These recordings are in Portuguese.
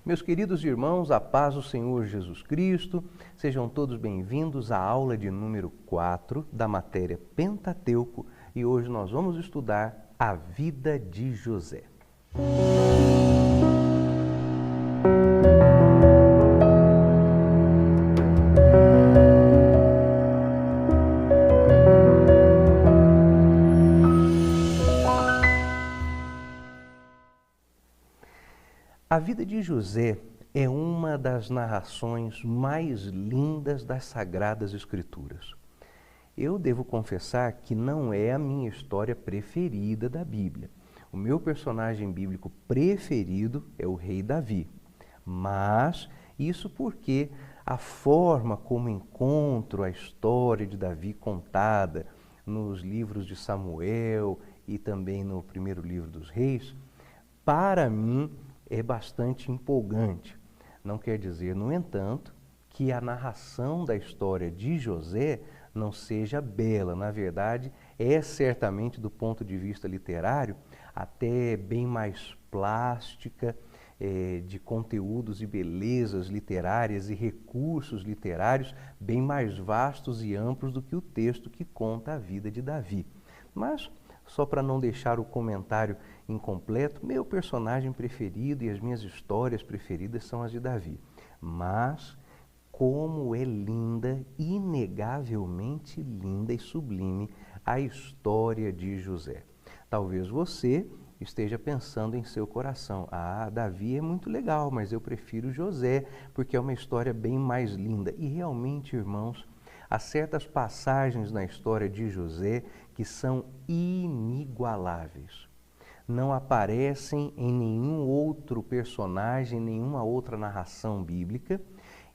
Meus queridos irmãos, a paz do Senhor Jesus Cristo, sejam todos bem-vindos à aula de número 4 da matéria Pentateuco e hoje nós vamos estudar a vida de José. A vida de José é uma das narrações mais lindas das Sagradas Escrituras. Eu devo confessar que não é a minha história preferida da Bíblia. O meu personagem bíblico preferido é o rei Davi. Mas isso porque a forma como encontro a história de Davi contada nos livros de Samuel e também no primeiro livro dos Reis, para mim, é bastante empolgante. Não quer dizer, no entanto, que a narração da história de José não seja bela. Na verdade, é certamente, do ponto de vista literário, até bem mais plástica, de conteúdos e belezas literárias e recursos literários bem mais vastos e amplos do que o texto que conta a vida de Davi. Mas, só para não deixar o comentário incompleto, meu personagem preferido e as minhas histórias preferidas são as de Davi. Mas, como é linda, inegavelmente linda e sublime a história de José. Talvez você esteja pensando em seu coração, Davi é muito legal, mas eu prefiro José, porque é uma história bem mais linda. E realmente, irmãos, há certas passagens na história de José que são inigualáveis. Não aparecem em nenhum outro personagem, nenhuma outra narração bíblica,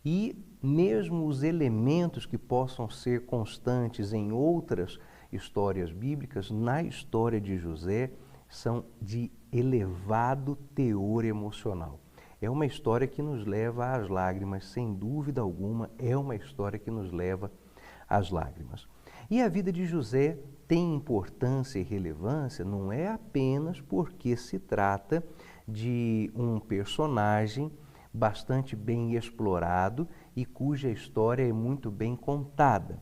e mesmo os elementos que possam ser constantes em outras histórias bíblicas, na história de José, são de elevado teor emocional. É uma história que nos leva às lágrimas, sem dúvida alguma, é uma história que nos leva às lágrimas. E a vida de José tem importância e relevância não é apenas porque se trata de um personagem bastante bem explorado e cuja história é muito bem contada.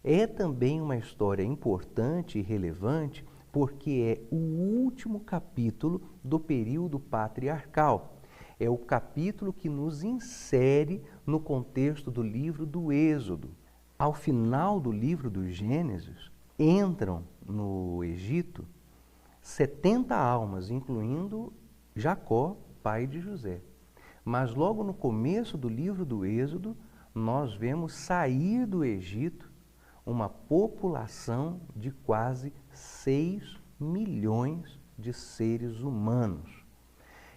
É também uma história importante e relevante porque é o último capítulo do período patriarcal. É o capítulo que nos insere no contexto do livro do Êxodo. Ao final do livro do Gênesis, entram no Egito 70 almas, incluindo Jacó, pai de José. Mas logo no começo do livro do Êxodo, nós vemos sair do Egito uma população de quase 6 milhões de seres humanos.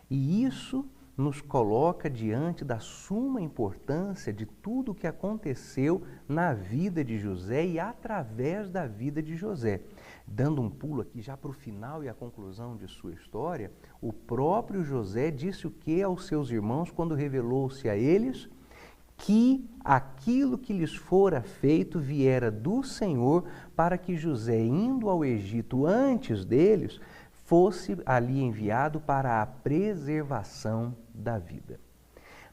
E isso nos coloca diante da suma importância de tudo o que aconteceu na vida de José e através da vida de José. Dando um pulo aqui já para o final e a conclusão de sua história, o próprio José disse o que aos seus irmãos quando revelou-se a eles? Que aquilo que lhes fora feito viera do Senhor para que José, indo ao Egito antes deles, fosse ali enviado para a preservação da vida.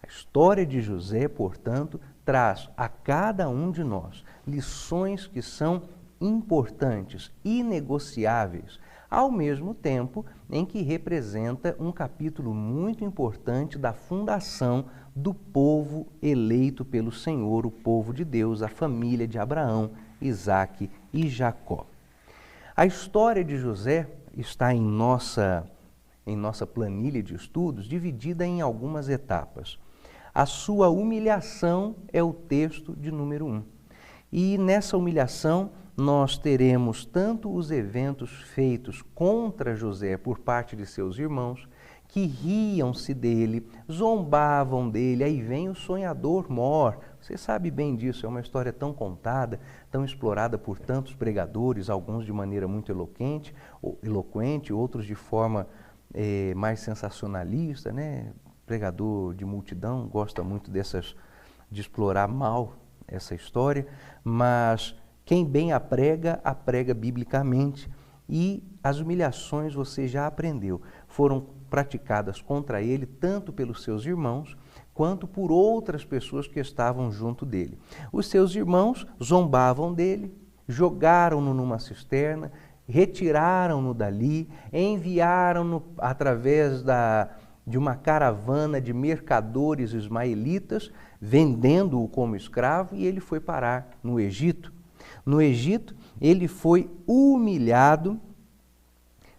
A história de José, portanto, traz a cada um de nós lições que são importantes, inegociáveis, ao mesmo tempo em que representa um capítulo muito importante da fundação do povo eleito pelo Senhor, o povo de Deus, a família de Abraão, Isaque e Jacó. A história de José está em nossa planilha de estudos, dividida em algumas etapas. A sua humilhação é o texto de número 1. E nessa humilhação nós teremos tanto os eventos feitos contra José por parte de seus irmãos, que riam-se dele, zombavam dele, aí vem o sonhador mor. Você sabe bem disso, é uma história tão contada, tão explorada por tantos pregadores, alguns de maneira muito eloquente, outros de forma mais sensacionalista, né? Pregador de multidão gosta muito de explorar mal essa história, mas quem bem a prega biblicamente, e as humilhações você já aprendeu, foram praticadas contra ele, tanto pelos seus irmãos, quanto por outras pessoas que estavam junto dele. Os seus irmãos zombavam dele, jogaram-no numa cisterna, retiraram-no dali, enviaram-no através de uma caravana de mercadores ismaelitas, vendendo-o como escravo, e ele foi parar no Egito. No Egito, ele foi humilhado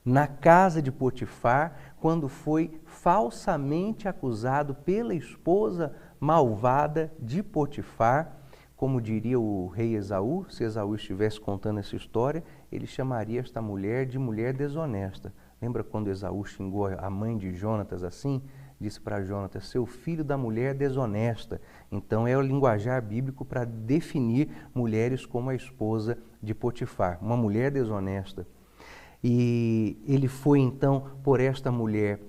na casa de Potifar, quando foi falsamente acusado pela esposa malvada de Potifar. Como diria o rei Esaú, se Esaú estivesse contando essa história, ele chamaria esta mulher de mulher desonesta. Lembra quando Esaú xingou a mãe de Jonatas assim? Disse para Jonatas, seu filho da mulher desonesta. Então é o linguajar bíblico para definir mulheres como a esposa de Potifar, uma mulher desonesta. E ele foi então por esta mulher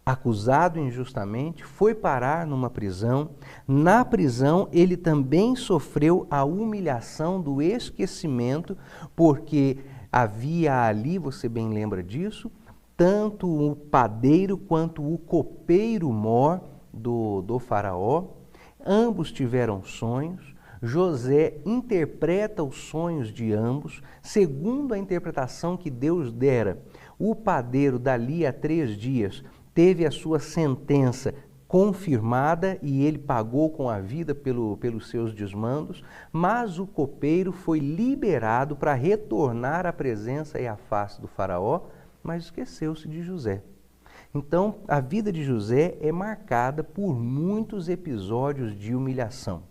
acusado injustamente, foi parar numa prisão. Na prisão ele também sofreu a humilhação do esquecimento, porque havia ali, você bem lembra disso, tanto o padeiro quanto o copeiro-mor do faraó. Ambos tiveram sonhos. José interpreta os sonhos de ambos, segundo a interpretação que Deus dera. O padeiro, dali a 3 dias, teve a sua sentença confirmada e ele pagou com a vida pelos seus desmandos, mas o copeiro foi liberado para retornar à presença e à face do faraó, mas esqueceu-se de José. Então, a vida de José é marcada por muitos episódios de humilhação.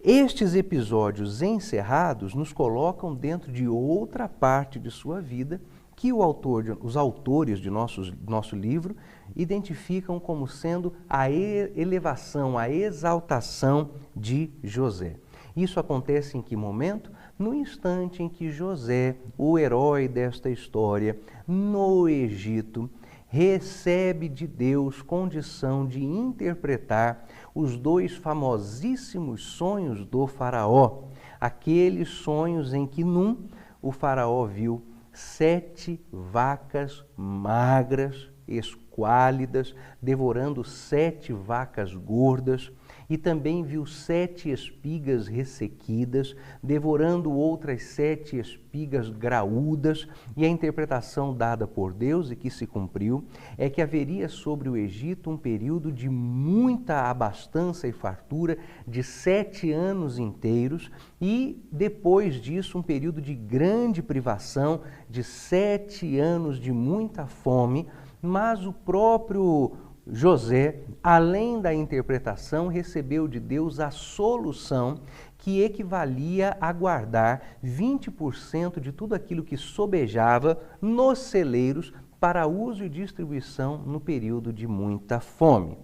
Estes episódios encerrados nos colocam dentro de outra parte de sua vida que os autores de nosso livro identificam como sendo a elevação, a exaltação de José. Isso acontece em que momento? No instante em que José, o herói desta história, no Egito, recebe de Deus condição de interpretar os 2 famosíssimos sonhos do faraó. Aqueles sonhos em que o faraó viu 7 vacas magras, esquálidas, devorando 7 vacas gordas, e também viu 7 espigas ressequidas, devorando outras 7 espigas graúdas, e a interpretação dada por Deus e que se cumpriu é que haveria sobre o Egito um período de muita abastança e fartura de 7 anos inteiros, e depois disso um período de grande privação de 7 anos de muita fome, mas o próprio José, além da interpretação, recebeu de Deus a solução que equivalia a guardar 20% de tudo aquilo que sobejava nos celeiros para uso e distribuição no período de muita fome.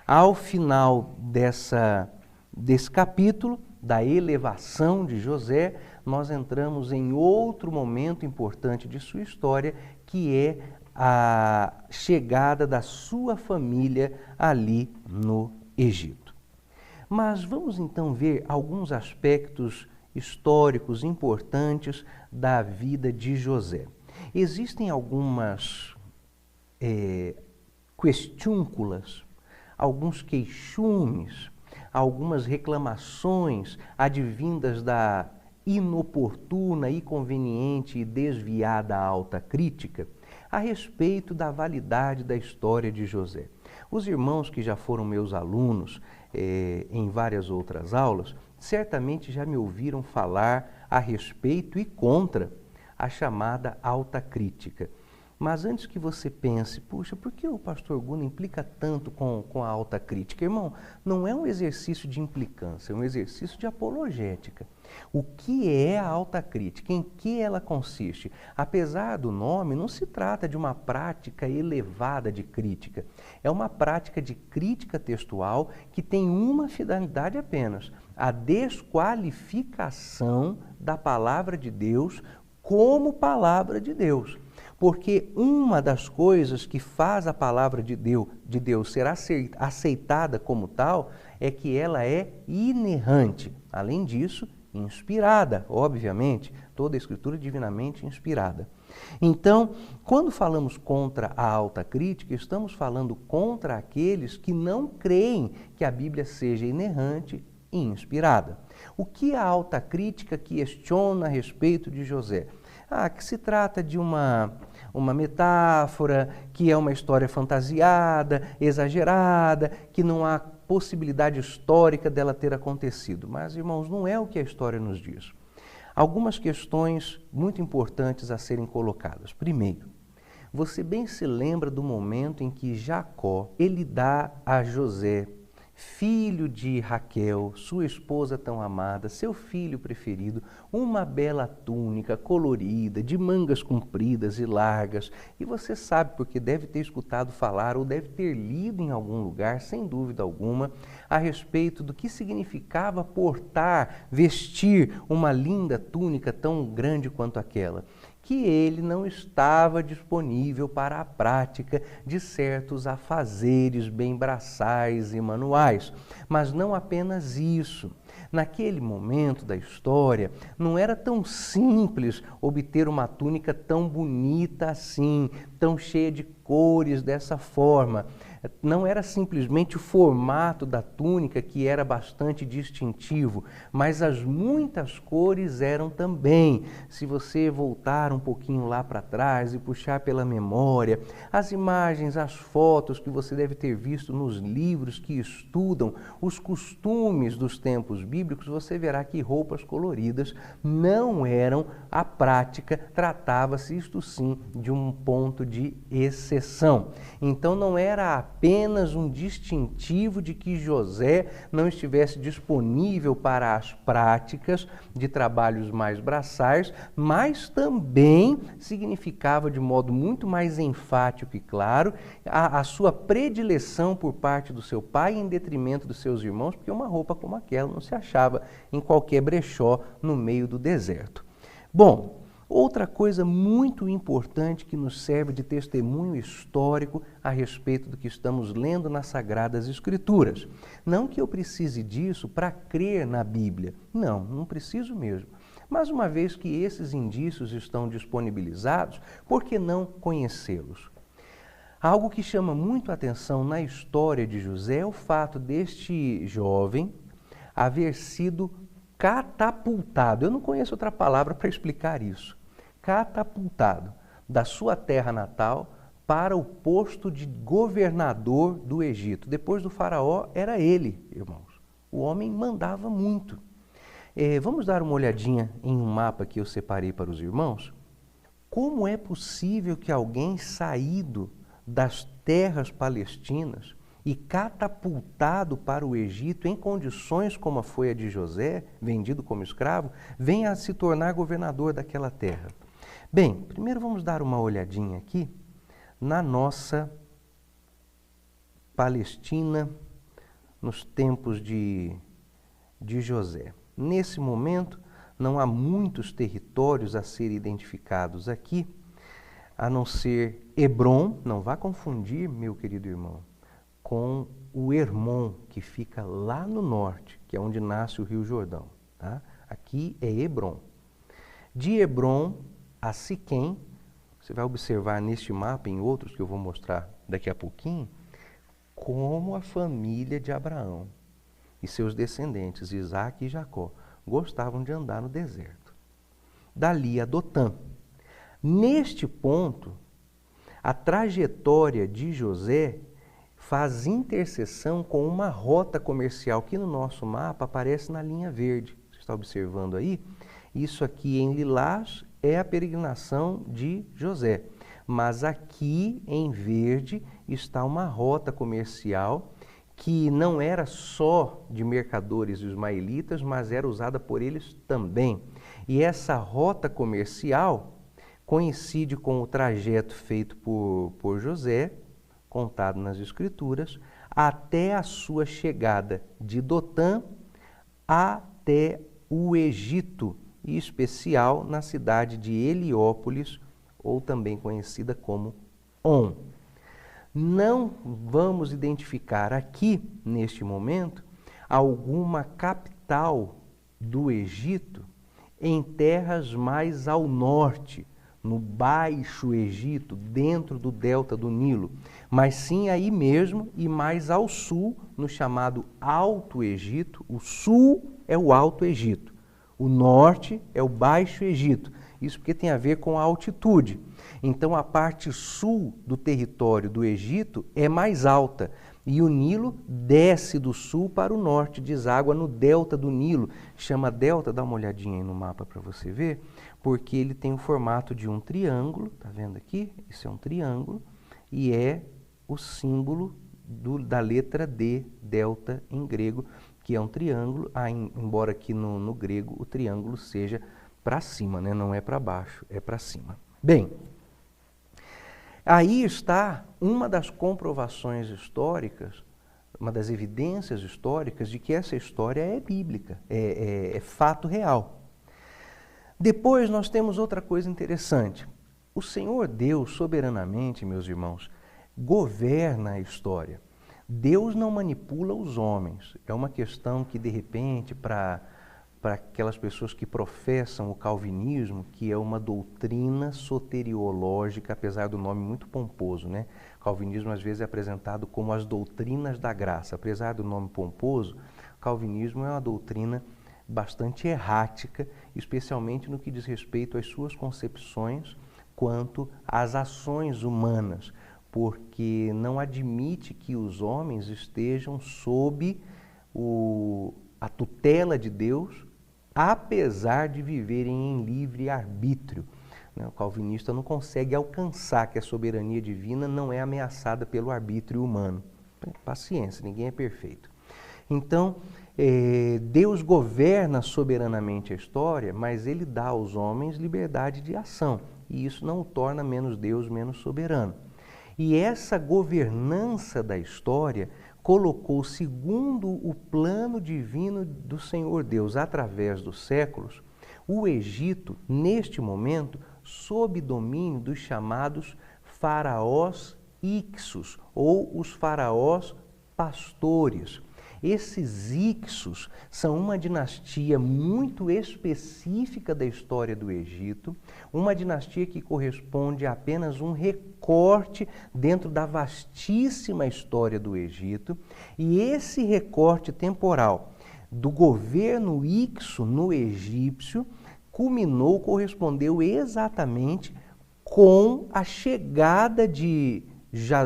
Ao final desse capítulo, da elevação de José, nós entramos em outro momento importante de sua história, que é a chegada da sua família ali no Egito. Mas vamos então ver alguns aspectos históricos importantes da vida de José. Existem algumas questiúnculas, alguns queixumes, algumas reclamações advindas da inoportuna, inconveniente e desviada alta crítica a respeito da validade da história de José. Os irmãos que já foram meus alunos em várias outras aulas, certamente já me ouviram falar a respeito e contra a chamada alta crítica. Mas antes que você pense, puxa, por que o pastor Guna implica tanto com a alta crítica? Irmão, não é um exercício de implicância, é um exercício de apologética. O que é a alta crítica? Em que ela consiste? Apesar do nome, não se trata de uma prática elevada de crítica. É uma prática de crítica textual que tem uma finalidade apenas: a desqualificação da palavra de Deus como palavra de Deus. Porque uma das coisas que faz a palavra de Deus ser aceitada como tal é que ela é inerrante. Além disso, inspirada, obviamente, toda a Escritura é divinamente inspirada. Então, quando falamos contra a alta crítica, estamos falando contra aqueles que não creem que a Bíblia seja inerrante e inspirada. O que a alta crítica questiona a respeito de José? Que se trata de uma metáfora, que é uma história fantasiada, exagerada, que não há possibilidade histórica dela ter acontecido. Mas, irmãos, não é o que a história nos diz. Algumas questões muito importantes a serem colocadas. Primeiro, você bem se lembra do momento em que Jacó, ele dá a José, filho de Raquel, sua esposa tão amada, seu filho preferido, uma bela túnica colorida, de mangas compridas e largas. E você sabe, porque deve ter escutado falar ou deve ter lido em algum lugar, sem dúvida alguma, a respeito do que significava portar, vestir uma linda túnica tão grande quanto aquela. Que ele não estava disponível para a prática de certos afazeres bem braçais e manuais. Mas não apenas isso. Naquele momento da história, não era tão simples obter uma túnica tão bonita assim, tão cheia de cores dessa forma. Não era simplesmente o formato da túnica que era bastante distintivo, mas as muitas cores eram também. Se você voltar um pouquinho lá para trás e puxar pela memória, as imagens, as fotos que você deve ter visto nos livros que estudam os costumes dos tempos bíblicos, você verá que roupas coloridas não eram a prática, tratava-se, isto sim, de um ponto de exceção. Então não era apenas um distintivo de que José não estivesse disponível para as práticas de trabalhos mais braçais, mas também significava de modo muito mais enfático e claro a sua predileção por parte do seu pai em detrimento dos seus irmãos, porque uma roupa como aquela não se achava em qualquer brechó no meio do deserto. Bom, outra coisa muito importante que nos serve de testemunho histórico a respeito do que estamos lendo nas Sagradas Escrituras. Não que eu precise disso para crer na Bíblia. Não preciso mesmo. Mas uma vez que esses indícios estão disponibilizados, por que não conhecê-los? Algo que chama muito a atenção na história de José é o fato deste jovem haver sido catapultado. Eu não conheço outra palavra para explicar isso. Catapultado da sua terra natal para o posto de governador do Egito. Depois do faraó, era ele, irmãos. O homem mandava muito. Vamos dar uma olhadinha em um mapa que eu separei para os irmãos? Como é possível que alguém saído das terras palestinas e catapultado para o Egito em condições como foi a de José, vendido como escravo, venha a se tornar governador daquela terra? Bem, primeiro vamos dar uma olhadinha aqui na nossa Palestina nos tempos de José. Nesse momento, não há muitos territórios a serem identificados aqui, a não ser Hebrom, não vá confundir, meu querido irmão, com o Hermon, que fica lá no norte, que é onde nasce o Rio Jordão. Tá? Aqui é Hebrom. De Hebrom a Siquém, você vai observar neste mapa e em outros que eu vou mostrar daqui a pouquinho, como a família de Abraão e seus descendentes, Isaac e Jacó, gostavam de andar no deserto. Dali a Dotã. Neste ponto, a trajetória de José faz interseção com uma rota comercial que no nosso mapa aparece na linha verde. Você está observando aí? Isso aqui em lilás é a peregrinação de José. Mas aqui em verde está uma rota comercial que não era só de mercadores ismaelitas, mas era usada por eles também. E essa rota comercial coincide com o trajeto feito por José, contado nas Escrituras, até a sua chegada de Dotã até o Egito, em especial na cidade de Heliópolis, ou também conhecida como On. Não vamos identificar aqui, neste momento, alguma capital do Egito em terras mais ao norte, no Baixo Egito, dentro do delta do Nilo, mas sim aí mesmo e mais ao sul, no chamado Alto Egito. O sul é o Alto Egito, o norte é o Baixo Egito. Isso porque tem a ver com a altitude. Então a parte sul do território do Egito é mais alta e o Nilo desce do sul para o norte, deságua no delta do Nilo. Chama delta, dá uma olhadinha aí no mapa para você ver, porque ele tem o formato de um triângulo, tá vendo aqui? Isso é um triângulo e é o símbolo da letra D, delta em grego, que é um triângulo, embora aqui no grego o triângulo seja para cima, né? Não é para baixo, é para cima. Bem, aí está uma das comprovações históricas, uma das evidências históricas de que essa história é bíblica, é fato real. Depois nós temos outra coisa interessante. O Senhor Deus, soberanamente, meus irmãos, governa a história. Deus não manipula os homens. É uma questão que, de repente, para aquelas pessoas que professam o calvinismo, que é uma doutrina soteriológica, apesar do nome muito pomposo, né? O calvinismo às vezes é apresentado como as doutrinas da graça. Apesar do nome pomposo, o calvinismo é uma doutrina bastante errática, especialmente no que diz respeito às suas concepções quanto às ações humanas, porque não admite que os homens estejam sob a tutela de Deus, apesar de viverem em livre arbítrio. O calvinista não consegue alcançar que a soberania divina não é ameaçada pelo arbítrio humano. Paciência, ninguém é perfeito. Então, Deus governa soberanamente a história, mas Ele dá aos homens liberdade de ação, e isso não o torna menos Deus, menos soberano. E essa governança da história colocou, segundo o plano divino do Senhor Deus, através dos séculos, o Egito, neste momento, sob domínio dos chamados faraós ixos, ou os faraós pastores. Esses ixos são uma dinastia muito específica da história do Egito, uma dinastia que corresponde a apenas um recorte dentro da vastíssima história do Egito, e esse recorte temporal do governo ixo no egípcio correspondeu exatamente com a chegada de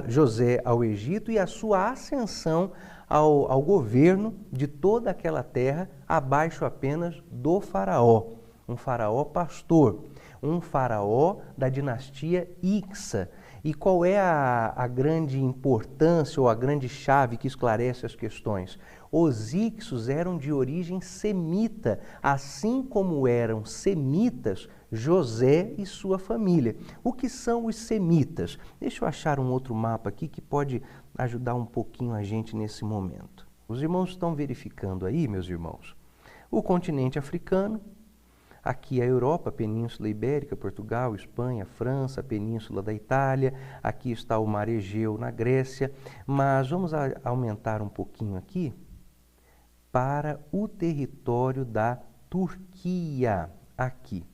José ao Egito e a sua ascensão ao governo de toda aquela terra, abaixo apenas do faraó, um faraó pastor, um faraó da dinastia Ixa. E qual é a grande importância ou a grande chave que esclarece as questões? Os ixos eram de origem semita, assim como eram semitas José e sua família. O que são os semitas? Deixa eu achar um outro mapa aqui que pode ajudar um pouquinho a gente nesse momento. Os irmãos estão verificando aí, meus irmãos, o continente africano, aqui a Europa, a Península Ibérica, Portugal, Espanha, França, a Península da Itália, aqui está o Mar Egeu na Grécia, mas vamos aumentar um pouquinho aqui para o território da Turquia, aqui.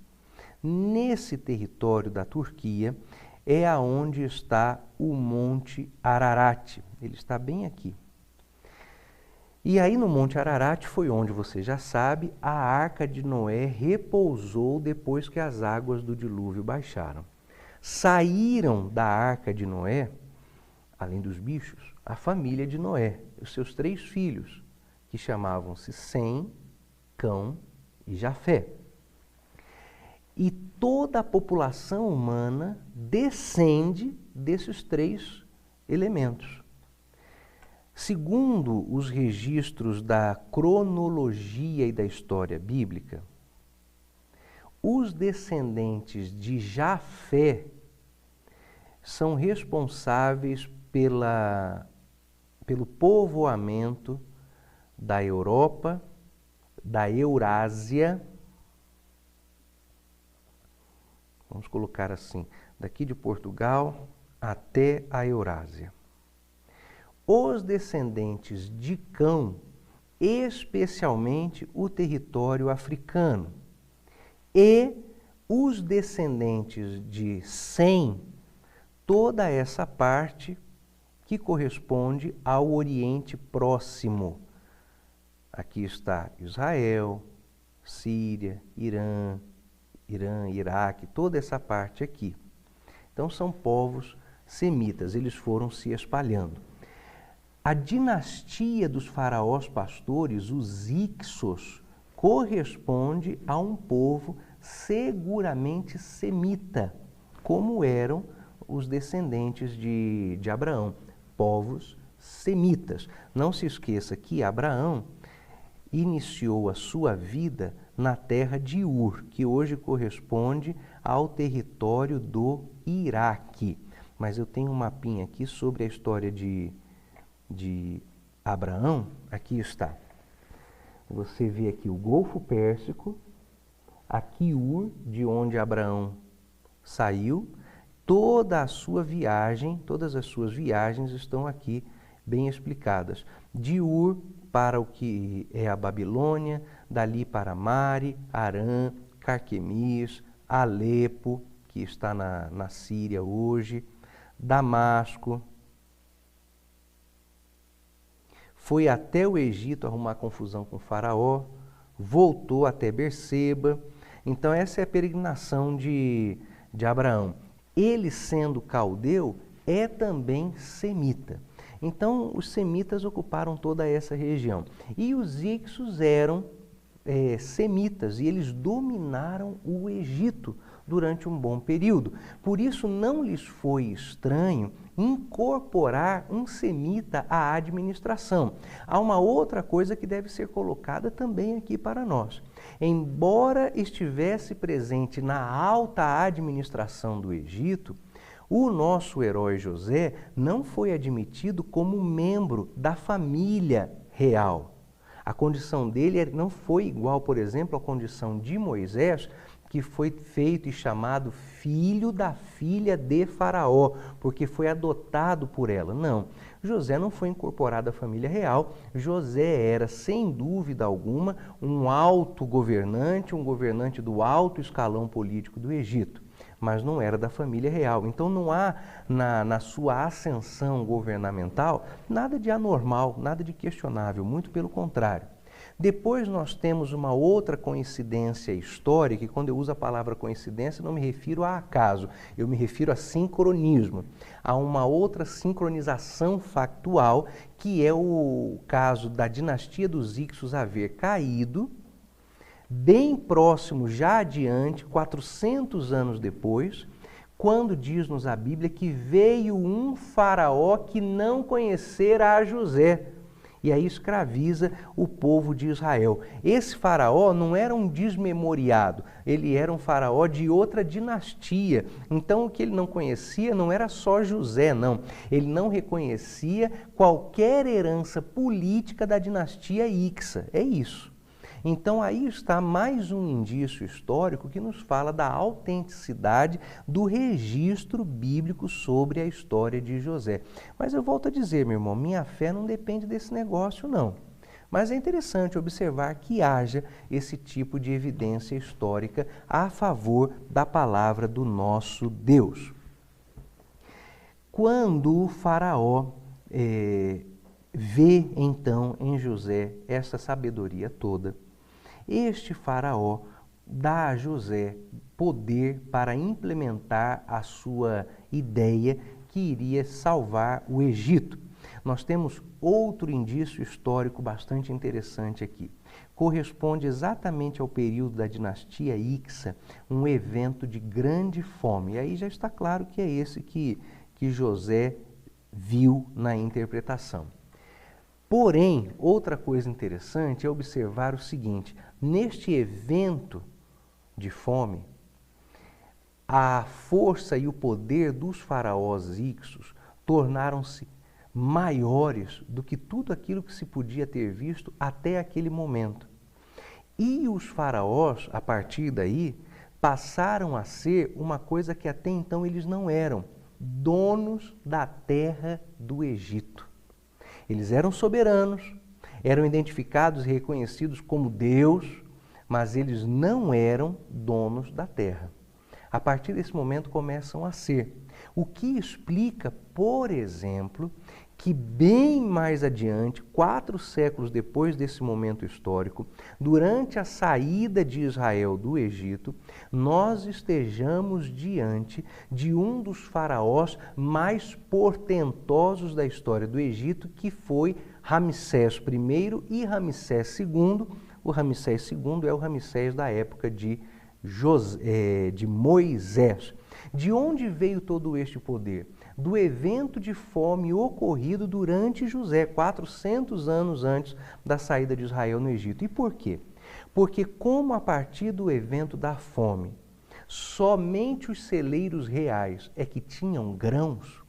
Nesse território da Turquia é aonde está o Monte Ararat. Ele está bem aqui. E aí no Monte Ararat foi onde, você já sabe, a Arca de Noé repousou depois que as águas do dilúvio baixaram. Saíram da Arca de Noé, além dos bichos, a família de Noé, os seus 3 filhos, que chamavam-se Sem, Cão e Jafé. E toda a população humana descende desses 3 elementos. Segundo os registros da cronologia e da história bíblica, os descendentes de Jafé são responsáveis pelo povoamento da Europa, da Eurásia, vamos colocar assim, daqui de Portugal até a Eurásia. Os descendentes de Cão, especialmente o território africano, e os descendentes de Sem, toda essa parte que corresponde ao Oriente Próximo. Aqui está Israel, Síria, Irã, Iraque, toda essa parte aqui. Então são povos semitas, eles foram se espalhando. A dinastia dos faraós pastores, os Ixos, corresponde a um povo seguramente semita, como eram os descendentes de Abraão, povos semitas. Não se esqueça que Abraão iniciou a sua vida na terra de Ur, que hoje corresponde ao território do Iraque. Mas eu tenho um mapinha aqui sobre a história de Abraão. Aqui está. Você vê aqui o Golfo Pérsico, aqui Ur, de onde Abraão saiu. Toda a sua viagem, todas as suas viagens estão aqui bem explicadas. De Ur para o que é a Babilônia, dali para Mari, Harã, Carquemis, Alepo, que está na Síria hoje, Damasco. Foi até o Egito arrumar confusão com o faraó, voltou até Berseba. Então essa é a peregrinação de Abraão. Ele, sendo caldeu, é também semita. Então os semitas ocuparam toda essa região. E os Ixos eram semitas e eles dominaram o Egito durante um bom período. Por isso não lhes foi estranho incorporar um semita à administração. Há uma outra coisa que deve ser colocada também aqui para nós. Embora estivesse presente na alta administração do Egito, o nosso herói José não foi admitido como membro da família real. A condição dele não foi igual, por exemplo, à condição de Moisés, que foi feito e chamado filho da filha de Faraó, porque foi adotado por ela. Não, José não foi incorporado à família real. José era, sem dúvida alguma, um alto governante, um governante do alto escalão político do Egito, mas não era da família real. Então não há na sua ascensão governamental nada de anormal, nada de questionável, muito pelo contrário. Depois nós temos uma outra coincidência histórica, e quando eu uso a palavra coincidência não me refiro a acaso, eu me refiro a sincronismo. Há uma outra sincronização factual, que é o caso da dinastia dos Ixos haver caído, bem próximo, já adiante, 400 anos depois, quando diz-nos a Bíblia que veio um faraó que não conhecera a José, e aí escraviza o povo de Israel. Esse faraó não era um desmemoriado, ele era um faraó de outra dinastia. Então o que ele não conhecia não era só José, não. Ele não reconhecia qualquer herança política da dinastia Ixa. É isso. Então aí está mais um indício histórico que nos fala da autenticidade do registro bíblico sobre a história de José. Mas eu volto a dizer, meu irmão, minha fé não depende desse negócio, não. Mas é interessante observar que haja esse tipo de evidência histórica a favor da palavra do nosso Deus. Quando o faraó vê então em José essa sabedoria toda, este faraó dá a José poder para implementar a sua ideia que iria salvar o Egito. Nós temos outro indício histórico bastante interessante aqui. Corresponde exatamente ao período da dinastia Ixa, um evento de grande fome. E aí já está claro que é esse que José viu na interpretação. Porém, outra coisa interessante é observar o seguinte: neste evento de fome, a força e o poder dos faraós Ixos tornaram-se maiores do que tudo aquilo que se podia ter visto até aquele momento. E os faraós, a partir daí, passaram a ser uma coisa que até então eles não eram: donos da terra do Egito. Eles eram soberanos, eram identificados e reconhecidos como Deus, mas eles não eram donos da terra. A partir desse momento começam a ser. O que explica, por exemplo, que bem mais adiante, 4 séculos depois desse momento histórico, durante a saída de Israel do Egito, nós estejamos diante de um dos faraós mais portentosos da história do Egito, que foi Ramsés I e Ramsés II. O Ramsés II é o Ramsés da época de Moisés. De onde veio todo este poder? Do evento de fome ocorrido durante José, 400 anos antes da saída de Israel no Egito. E por quê? Porque como a partir do evento da fome, somente os celeiros reais é que tinham grãos,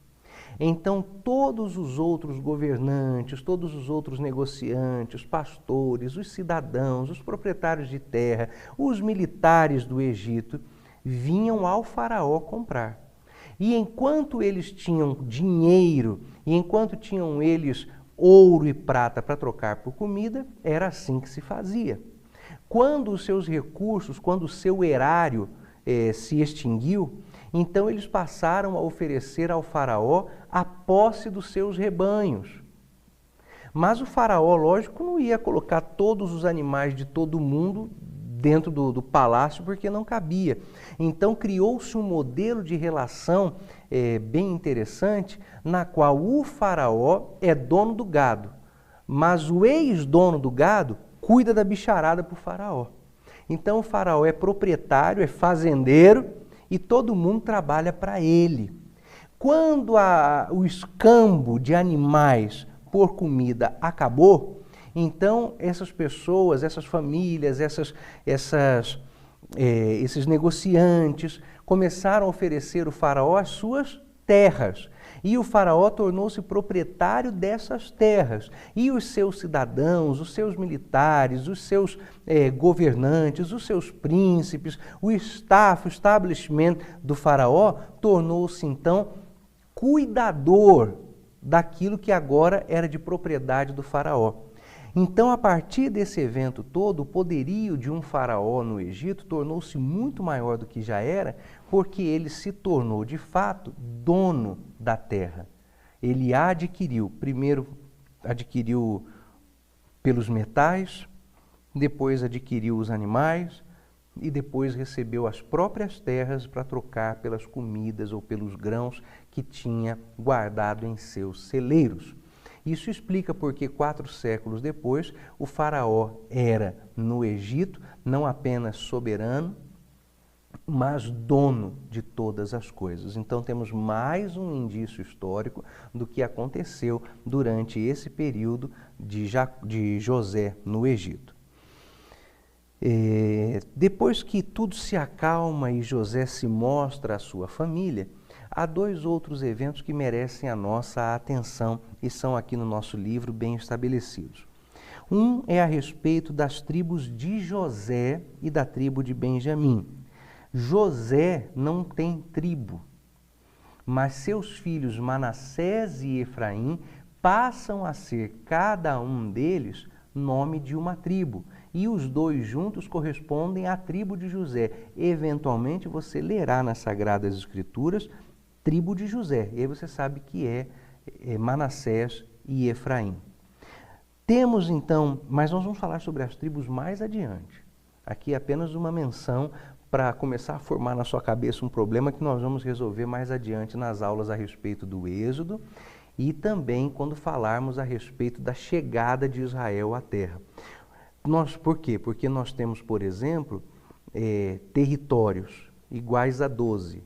então todos os outros governantes, todos os outros negociantes, pastores, os cidadãos, os proprietários de terra, os militares do Egito, vinham ao faraó comprar. E enquanto eles tinham dinheiro, e enquanto tinham eles ouro e prata para trocar por comida, era assim que se fazia. Quando os seus recursos, quando o seu erário se extinguiu, então eles passaram a oferecer ao faraó a posse dos seus rebanhos. Mas o faraó, lógico, não ia colocar todos os animais de todo mundo dentro do palácio, porque não cabia. Então criou-se um modelo de relação bem interessante, na qual o faraó é dono do gado, mas o ex-dono do gado cuida da bicharada para o faraó. Então o faraó é proprietário, é fazendeiro e todo mundo trabalha para ele. Quando o escambo de animais por comida acabou, então essas pessoas, essas famílias, esses negociantes começaram a oferecer ao faraó as suas terras. E o faraó tornou-se proprietário dessas terras. E os seus cidadãos, os seus militares, os seus governantes, os seus príncipes, o staff, o establishment do faraó tornou-se então cuidador daquilo que agora era de propriedade do faraó. Então, a partir desse evento todo, o poderio de um faraó no Egito tornou-se muito maior do que já era, porque ele se tornou, de fato, dono da terra. Ele a adquiriu, primeiro adquiriu pelos metais, depois adquiriu os animais e depois recebeu as próprias terras para trocar pelas comidas ou pelos grãos que tinha guardado em seus celeiros. Isso explica porque 4 séculos depois o faraó era, no Egito, não apenas soberano, mas dono de todas as coisas. Então temos mais um indício histórico do que aconteceu durante esse período de José no Egito. Depois que tudo se acalma e José se mostra à sua família, há 2 outros eventos que merecem a nossa atenção e são aqui no nosso livro bem estabelecidos. Um é a respeito das tribos de José e da tribo de Benjamim. José não tem tribo, mas seus filhos Manassés e Efraim passam a ser, cada um deles, nome de uma tribo. E os 2 juntos correspondem à tribo de José. Eventualmente você lerá nas Sagradas Escrituras tribo de José. E aí você sabe que é Manassés e Efraim. Temos então, mas nós vamos falar sobre as tribos mais adiante. Aqui é apenas uma menção para começar a formar na sua cabeça um problema que nós vamos resolver mais adiante nas aulas a respeito do Êxodo e também quando falarmos a respeito da chegada de Israel à terra. Por quê? Porque nós temos, por exemplo, territórios iguais a 12,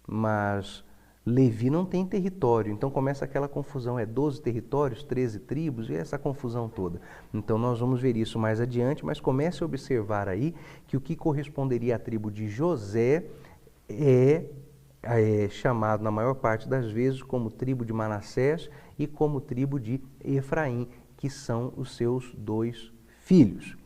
mas Levi não tem território, então começa aquela confusão, 12 territórios, 13 tribos, e essa confusão toda. Então nós vamos ver isso mais adiante, mas comece a observar aí que o que corresponderia à tribo de José é chamado na maior parte das vezes como tribo de Manassés e como tribo de Efraim, que são os seus 2 filhos.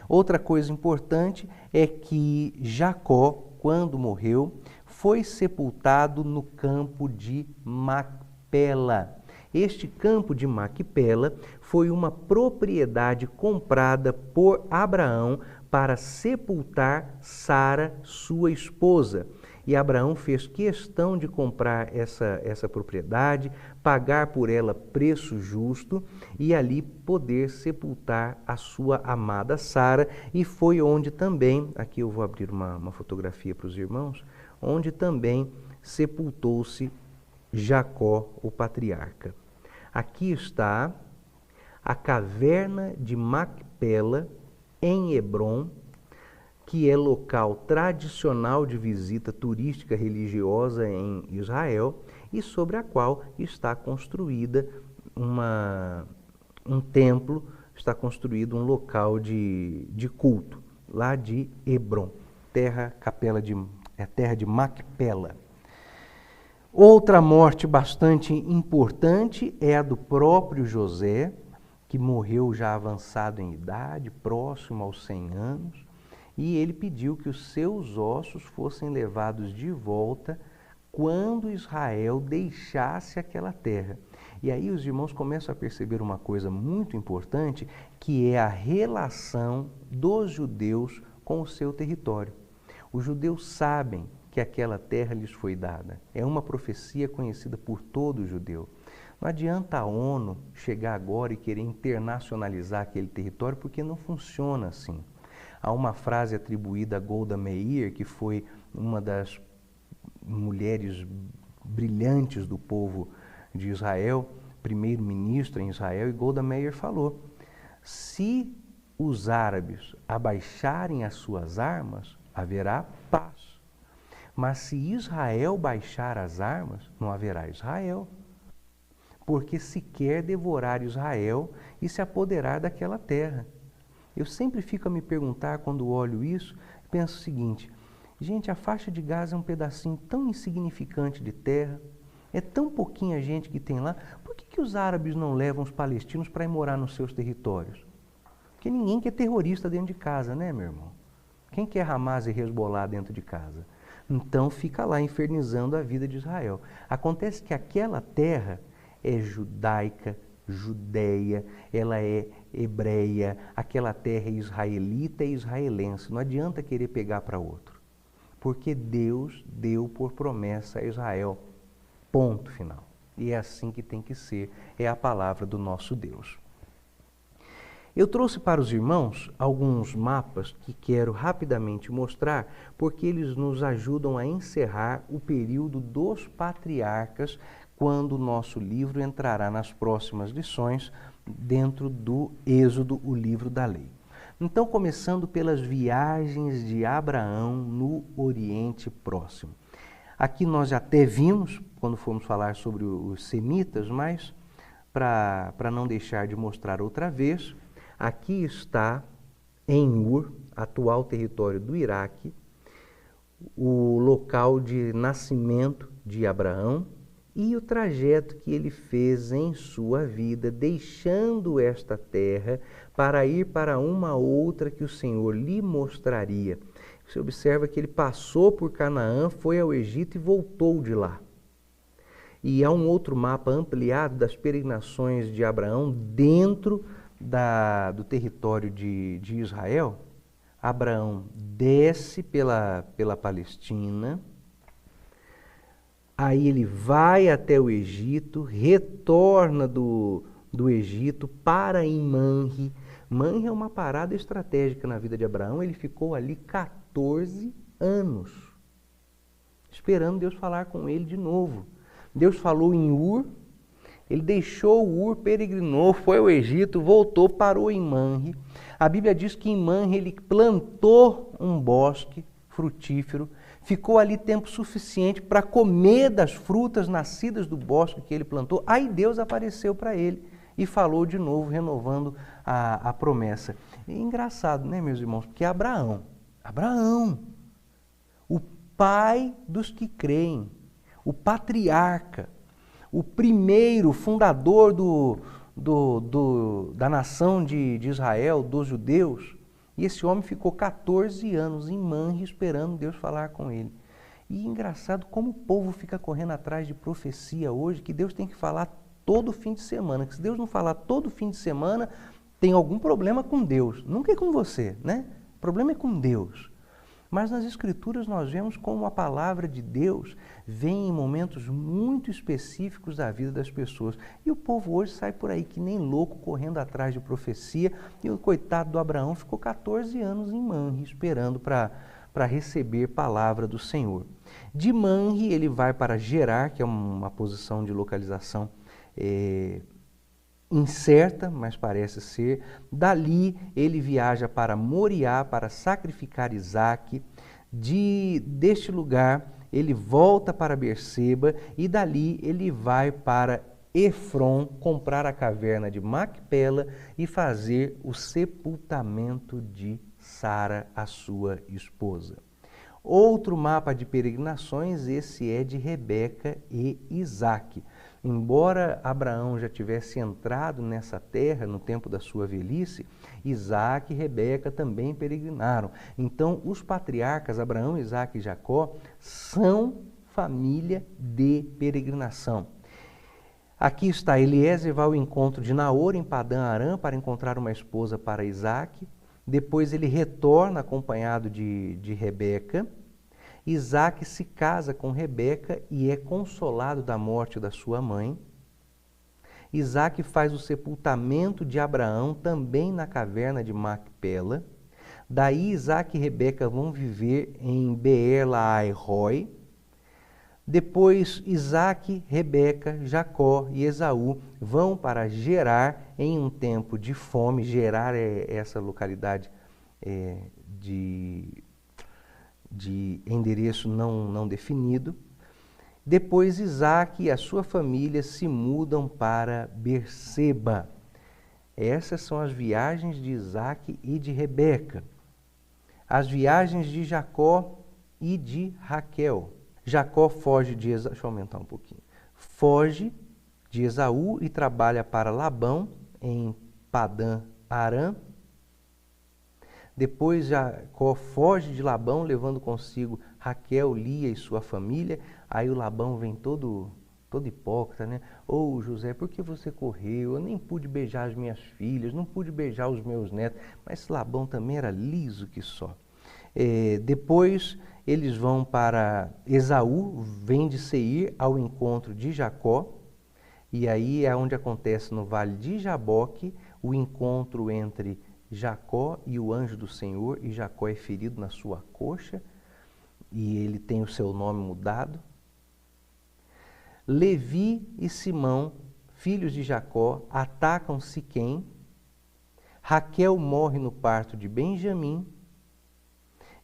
Outra coisa importante é que Jacó, quando morreu, foi sepultado no campo de Macpela. Este campo de Macpela foi uma propriedade comprada por Abraão para sepultar Sara, sua esposa. E Abraão fez questão de comprar essa propriedade, pagar por ela preço justo e ali poder sepultar a sua amada Sara. E foi onde também, aqui eu vou abrir uma fotografia para os irmãos, onde também sepultou-se Jacó, o patriarca. Aqui está a caverna de Macpela, em Hebrom, que é local tradicional de visita turística religiosa em Israel e sobre a qual está construída um templo, está construído um local de culto, lá de Hebrom, terra de Macpela. Outra morte bastante importante é a do próprio José, que morreu já avançado em idade, próximo aos 100 anos, e ele pediu que os seus ossos fossem levados de volta quando Israel deixasse aquela terra. E aí os irmãos começam a perceber uma coisa muito importante, que é a relação dos judeus com o seu território. Os judeus sabem que aquela terra lhes foi dada. É uma profecia conhecida por todo judeu. Não adianta a ONU chegar agora e querer internacionalizar aquele território, porque não funciona assim. Há uma frase atribuída a Golda Meir, que foi uma das mulheres brilhantes do povo de Israel, primeiro-ministro em Israel, e Golda Meir falou: se os árabes abaixarem as suas armas, haverá paz. Mas se Israel baixar as armas, não haverá Israel. Porque se quer devorar Israel e se apoderar daquela terra. Eu sempre fico a me perguntar, quando olho isso, penso o seguinte: gente, a faixa de Gaza é um pedacinho tão insignificante de terra, é tão pouquinha gente que tem lá, por que os árabes não levam os palestinos para ir morar nos seus territórios? Porque ninguém quer terrorista dentro de casa, né, meu irmão? Quem quer Hamas e Hezbollah dentro de casa? Então fica lá infernizando a vida de Israel. Acontece que aquela terra é judaica, judeia, ela é hebreia, aquela terra é israelita e israelense. Não adianta querer pegar para outro, porque Deus deu por promessa a Israel, ponto final. E é assim que tem que ser, é a palavra do nosso Deus. Eu trouxe para os irmãos alguns mapas que quero rapidamente mostrar, porque eles nos ajudam a encerrar o período dos patriarcas, quando o nosso livro entrará nas próximas lições dentro do Êxodo, o livro da lei. Então, começando pelas viagens de Abraão no Oriente Próximo. Aqui nós já até vimos, quando fomos falar sobre os semitas, mas para não deixar de mostrar outra vez, aqui está em Ur, atual território do Iraque, o local de nascimento de Abraão, e o trajeto que ele fez em sua vida, deixando esta terra para ir para uma outra que o Senhor lhe mostraria. Você observa que ele passou por Canaã, foi ao Egito e voltou de lá. E há um outro mapa ampliado das peregrinações de Abraão dentro do território de Israel. Abraão desce pela Palestina, aí ele vai até o Egito, retorna do Egito para em Manre. Manre é uma parada estratégica na vida de Abraão. Ele ficou ali 14 anos, esperando Deus falar com ele de novo. Deus falou em Ur, ele deixou Ur, peregrinou, foi ao Egito, voltou, parou em Manre. A Bíblia diz que em Manre ele plantou um bosque frutífero, ficou ali tempo suficiente para comer das frutas nascidas do bosque que ele plantou. Aí Deus apareceu para ele e falou de novo, renovando a promessa. É engraçado, né, meus irmãos? Porque Abraão, o pai dos que creem, o patriarca, o primeiro fundador da nação de Israel, dos judeus, e esse homem ficou 14 anos em Manre esperando Deus falar com ele. E engraçado como o povo fica correndo atrás de profecia hoje, que Deus tem que falar todo fim de semana. Que se Deus não falar todo fim de semana, tem algum problema com Deus. Nunca é com você, né? problema é com Deus. Mas nas Escrituras nós vemos como a palavra de Deus vem em momentos muito específicos da vida das pessoas. E o povo hoje sai por aí que nem louco, correndo atrás de profecia. E o coitado do Abraão ficou 14 anos em Manre, esperando para receber palavra do Senhor. De Manre ele vai para Gerar, que é uma posição de localização incerta, mas parece ser. Dali ele viaja para Moriá para sacrificar Isaque. Deste lugar ele volta para Berseba e dali ele vai para Efron comprar a caverna de Macpela e fazer o sepultamento de Sara, a sua esposa. Outro mapa de peregrinações, esse é de Rebeca e Isaque. Embora Abraão já tivesse entrado nessa terra no tempo da sua velhice, Isaque e Rebeca também peregrinaram. Então, os patriarcas Abraão, Isaque e Jacó são família de peregrinação. Aqui está Eliezer, vai ao encontro de Naor em Padã Arã para encontrar uma esposa para Isaque. Depois ele retorna acompanhado de Rebeca. Isaque se casa com Rebeca e é consolado da morte da sua mãe. Isaque faz o sepultamento de Abraão também na caverna de Macpela. Daí Isaque e Rebeca vão viver em Beer-Lahai-Roi. Depois Isaque, Rebeca, Jacó e Esaú vão para Gerar em um tempo de fome. Gerar é essa localidade de endereço não definido. Depois Isaque e a sua família se mudam para Berseba. Essas são as viagens de Isaque e de Rebeca. As viagens de Jacó e de Raquel. Jacó foge de Esaú, deixa eu aumentar um pouquinho. Foge de Esaú e trabalha para Labão em Padã Arã. Depois Jacó foge de Labão, levando consigo Raquel, Lia e sua família. Aí o Labão vem todo hipócrita, né? Ô José, por que você correu? Eu nem pude beijar as minhas filhas, não pude beijar os meus netos. Mas Labão também era liso que só. Depois eles vão para Esaú, vem de Seir ao encontro de Jacó. E aí é onde acontece no vale de Jaboque o encontro entre Jacó e o anjo do Senhor, e Jacó é ferido na sua coxa, e ele tem o seu nome mudado. Levi e Simão, filhos de Jacó, atacam Siquém. Raquel morre no parto de Benjamim.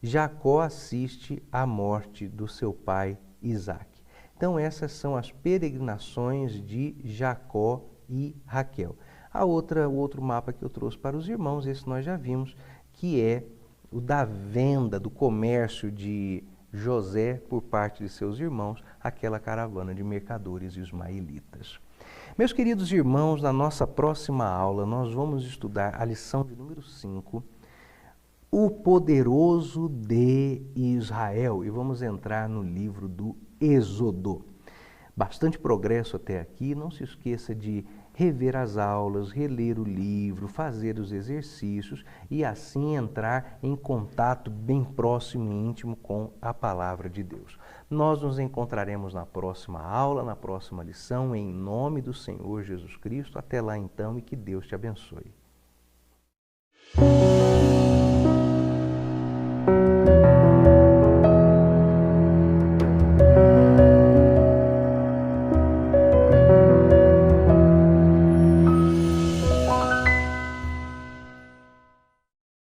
Jacó assiste à morte do seu pai Isaque. Então essas são as peregrinações de Jacó e Raquel. O outro mapa que eu trouxe para os irmãos, esse nós já vimos, que é o da venda, do comércio de José por parte de seus irmãos, aquela caravana de mercadores ismaelitas. Meus queridos irmãos, na nossa próxima aula nós vamos estudar a lição de número 5, o poderoso de Israel, e vamos entrar no livro do Êxodo. Bastante progresso até aqui, não se esqueça de rever as aulas, reler o livro, fazer os exercícios e assim entrar em contato bem próximo e íntimo com a palavra de Deus. Nós nos encontraremos na próxima aula, na próxima lição, em nome do Senhor Jesus Cristo. Até lá então e que Deus te abençoe.